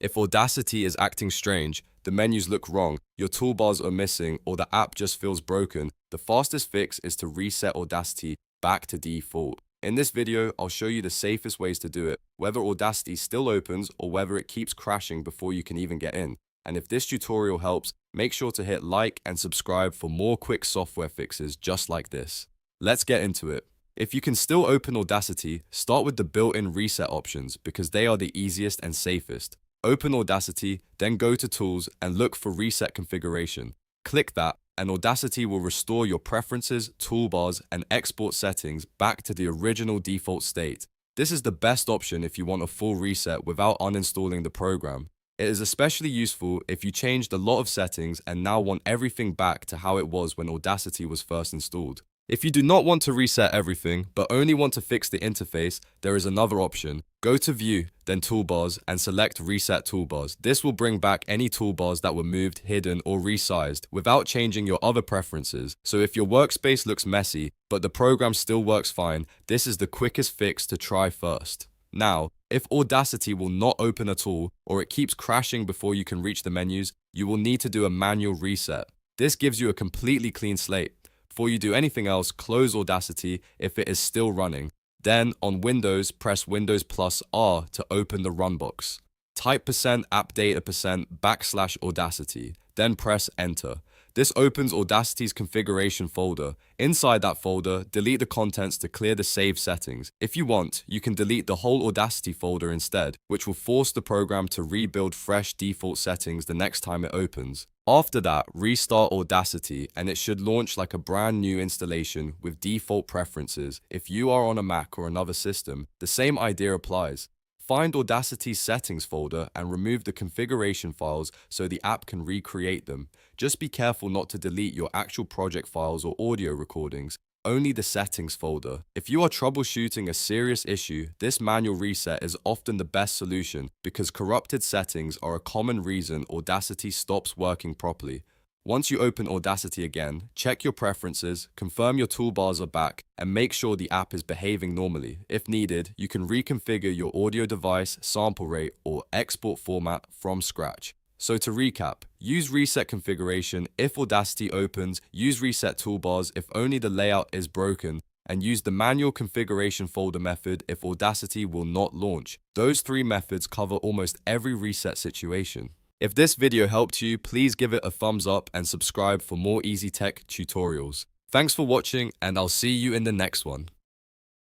If Audacity is acting strange, the menus look wrong, your toolbars are missing, or the app just feels broken, the fastest fix is to reset Audacity back to default. In this video, I'll show you the safest ways to do it, whether Audacity still opens or whether it keeps crashing before you can even get in. And if this tutorial helps, make sure to hit like and subscribe for more quick software fixes just like this. Let's get into it. If you can still open Audacity, start with the built-in reset options because they are the easiest and safest. Open Audacity, then go to Tools and look for Reset Configuration. Click that, and Audacity will restore your preferences, toolbars, and export settings back to the original default state. This is the best option if you want a full reset without uninstalling the program. It is especially useful if you changed a lot of settings and now want everything back to how it was when Audacity was first installed. If you do not want to reset everything, but only want to fix the interface, there is another option. Go to View, then Toolbars, and select Reset Toolbars. This will bring back any toolbars that were moved, hidden, or resized without changing your other preferences. So if your workspace looks messy, but the program still works fine, this is the quickest fix to try first. Now, if Audacity will not open at all, or it keeps crashing before you can reach the menus, you will need to do a manual reset. This gives you a completely clean slate. Before you do anything else, close Audacity if it is still running. Then, on Windows, press Windows plus R to open the run box. Type %appdata %\Audacity, then press Enter. This opens Audacity's configuration folder. Inside that folder, delete the contents to clear the saved settings. If you want, you can delete the whole Audacity folder instead, which will force the program to rebuild fresh default settings the next time it opens. After that, restart Audacity and it should launch like a brand new installation with default preferences. If you are on a Mac or another system, the same idea applies. Find Audacity's settings folder and remove the configuration files so the app can recreate them. Just be careful not to delete your actual project files or audio recordings, only the settings folder. If you are troubleshooting a serious issue, this manual reset is often the best solution because corrupted settings are a common reason Audacity stops working properly. Once you open Audacity again, check your preferences, confirm your toolbars are back, and make sure the app is behaving normally. If needed, you can reconfigure your audio device, sample rate, or export format from scratch. So to recap, use reset configuration if Audacity opens, use reset toolbars if only the layout is broken, and use the manual configuration folder method if Audacity will not launch. Those three methods cover almost every reset situation. If this video helped you, please give it a thumbs up and subscribe for more easy tech tutorials. Thanks for watching, and I'll see you in the next one.